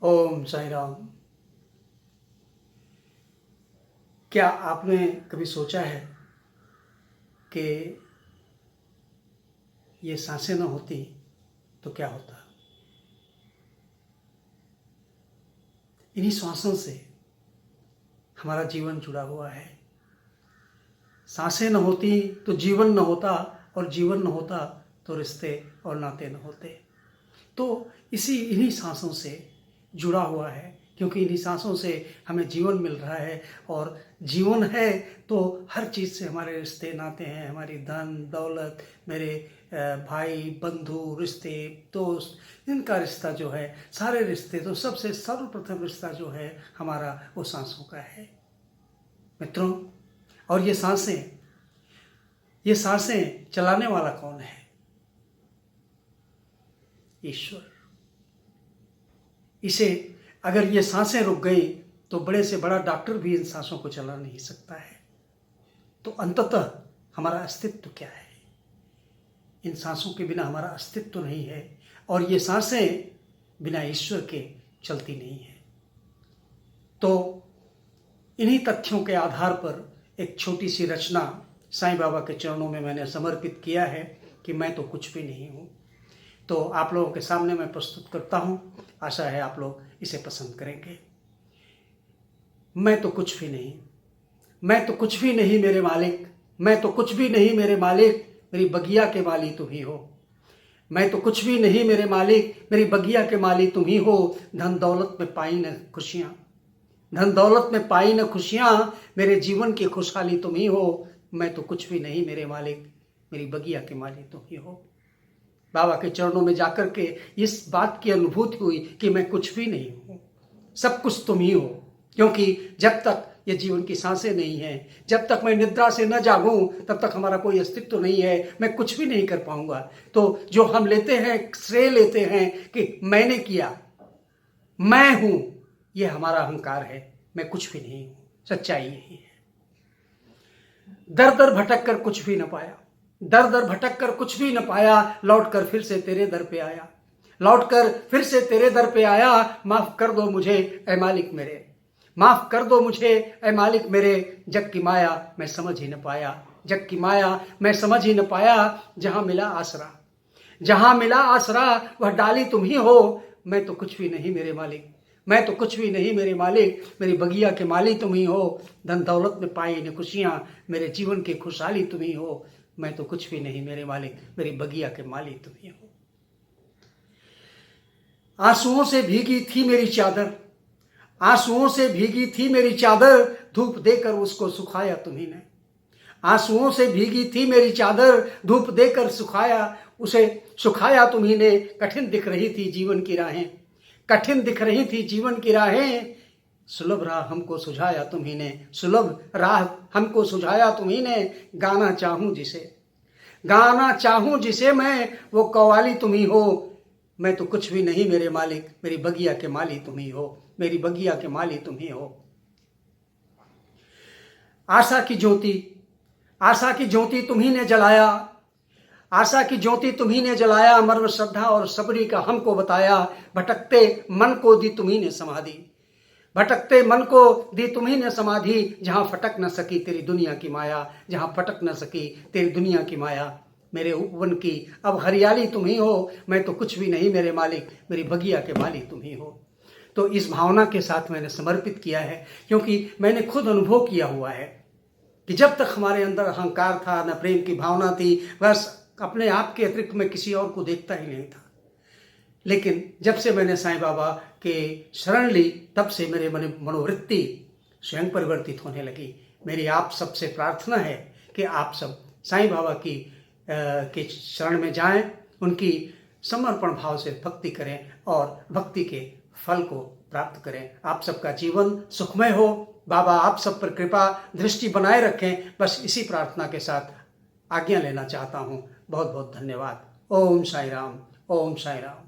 ओम साई राम। क्या आपने कभी सोचा है कि ये सांसें न होती तो क्या होता? इन्हीं श्वासों से हमारा जीवन जुड़ा हुआ है। सांसें न होती तो जीवन न होता, और जीवन न होता तो रिश्ते और नाते न होते। तो इन्हीं सांसों से जुड़ा हुआ है, क्योंकि इन्हीं सांसों से हमें जीवन मिल रहा है। और जीवन है तो हर चीज़ से हमारे रिश्ते नाते हैं, हमारी धन दौलत, मेरे भाई बंधु रिश्ते दोस्त, इनका रिश्ता जो है, सारे रिश्ते, तो सबसे सर्वप्रथम रिश्ता जो है हमारा वो सांसों का है मित्रों। और ये सांसें चलाने वाला कौन है? ईश्वर। इसे अगर ये सांसें रुक गई तो बड़े से बड़ा डॉक्टर भी इन सांसों को चला नहीं सकता है। तो अंततः हमारा अस्तित्व क्या है? इन सांसों के बिना हमारा अस्तित्व नहीं है, और ये सांसें बिना ईश्वर के चलती नहीं है। तो इन्हीं तथ्यों के आधार पर एक छोटी सी रचना साईं बाबा के चरणों में मैंने समर्पित किया है कि मैं तो कुछ भी नहीं हूँ। तो आप लोगों के सामने मैं प्रस्तुत करता हूँ। आशा है आप लोग इसे पसंद करेंगे। मैं तो कुछ भी नहीं, मैं तो कुछ भी नहीं मेरे मालिक, मैं तो कुछ भी नहीं मेरे मालिक, मेरी बगिया के माली तुम ही हो। मैं तो कुछ भी नहीं मेरे मालिक, मेरी बगिया के माली तुम ही हो। धन दौलत में पाई न खुशियाँ, धन दौलत में पाई न खुशियाँ, मेरे जीवन की खुशहाली तुम ही हो। मैं तो कुछ भी नहीं मेरे मालिक, मेरी बगिया के माली तुम ही हो। बाबा के चरणों में जाकर के इस बात की अनुभूति हुई कि मैं कुछ भी नहीं हूँ, सब कुछ तुम ही हो। क्योंकि जब तक ये जीवन की सांसें नहीं हैं, जब तक मैं निद्रा से न जागूं, तब तक हमारा कोई अस्तित्व नहीं है, मैं कुछ भी नहीं कर पाऊंगा। तो जो हम लेते हैं, श्रेय लेते हैं कि मैंने किया, मैं हूं, ये हमारा अहंकार है। मैं कुछ भी नहीं हूं। सच्चाई यही है। दर दर भटक कर कुछ भी न पाया, दर दर भटक कर कुछ भी न पाया, लौट कर फिर से तेरे दर पे आया, लौट कर फिर से तेरे दर पे आया। माफ कर दो मुझे ऐ मालिक मेरे, माफ कर दो मुझे ऐ मालिक मेरे। जग की माया मैं समझ ही न पाया, जग की माया मैं समझ ही न पाया। जहां मिला आसरा, जहां मिला आसरा, वह डाली तुम ही हो। मैं तो कुछ भी नहीं मेरे मालिक, मैं तो कुछ भी नहीं मेरे मालिक, मेरी बगिया के माली तुम ही हो। धन दौलत में पाई न खुशियां, मेरे जीवन की खुशहाली तुम ही हो। मैं तो कुछ भी नहीं मेरे मालिक, मेरी बगिया के माली तुम ही हो। आंसुओं से भीगी थी मेरी चादर, आंसुओं से भीगी थी मेरी चादर, धूप देकर उसको सुखाया तुम्ही ने। आंसुओं से भीगी थी मेरी चादर, धूप देकर सुखाया, उसे सुखाया तुम्ही ने। कठिन दिख रही थी जीवन की राहें, कठिन दिख रही थी जीवन की राहें, सुलभ राह हमको सुझाया तुम्ही ने, सुलभ राह हमको सुझाया तुम्ही ने। गाना चाहूं जिसे, गाना चाहूं जिसे मैं, वो कव्वाली तुम ही हो। मैं तो कुछ भी नहीं मेरे मालिक, मेरी बगिया के माली तुम ही हो, मेरी बगिया के माली तुम ही हो। आशा की ज्योति, आशा की ज्योति तुम्ही ने जलाया, आशा की ज्योति तुम्ही ने जलाया। मर्म श्रद्धा और सबरी का हमको बताया, भटकते मन को दी तुम्ही ने समाधि, भटकते मन को दी तुम्ही ने समाधि। जहां फटक न सकी तेरी दुनिया की माया, जहां फटक न सकी तेरी दुनिया की माया। मेरे उपवन की अब हरियाली तुम ही हो। मैं तो कुछ भी नहीं मेरे मालिक, मेरी बगिया के माली तुम ही हो। तो इस भावना के साथ मैंने समर्पित किया है, क्योंकि मैंने खुद अनुभव किया हुआ है कि जब तक हमारे अंदर अहंकार था, न प्रेम की भावना थी, बस अपने आप के अतिरिक्त मैं किसी और को देखता ही नहीं था। लेकिन जब से मैंने साईं बाबा के शरण ली, तब से मेरे मनोवृत्ति स्वयं परिवर्तित होने लगी। मेरी आप सबसे प्रार्थना है कि आप सब साईं बाबा के शरण में जाएं, उनकी समर्पण भाव से भक्ति करें और भक्ति के फल को प्राप्त करें। आप सबका जीवन सुखमय हो। बाबा आप सब पर कृपा दृष्टि बनाए रखें। बस इसी प्रार्थना के साथ आज्ञा लेना चाहता हूँ। बहुत बहुत धन्यवाद। ओम साई राम, ओम साई राम।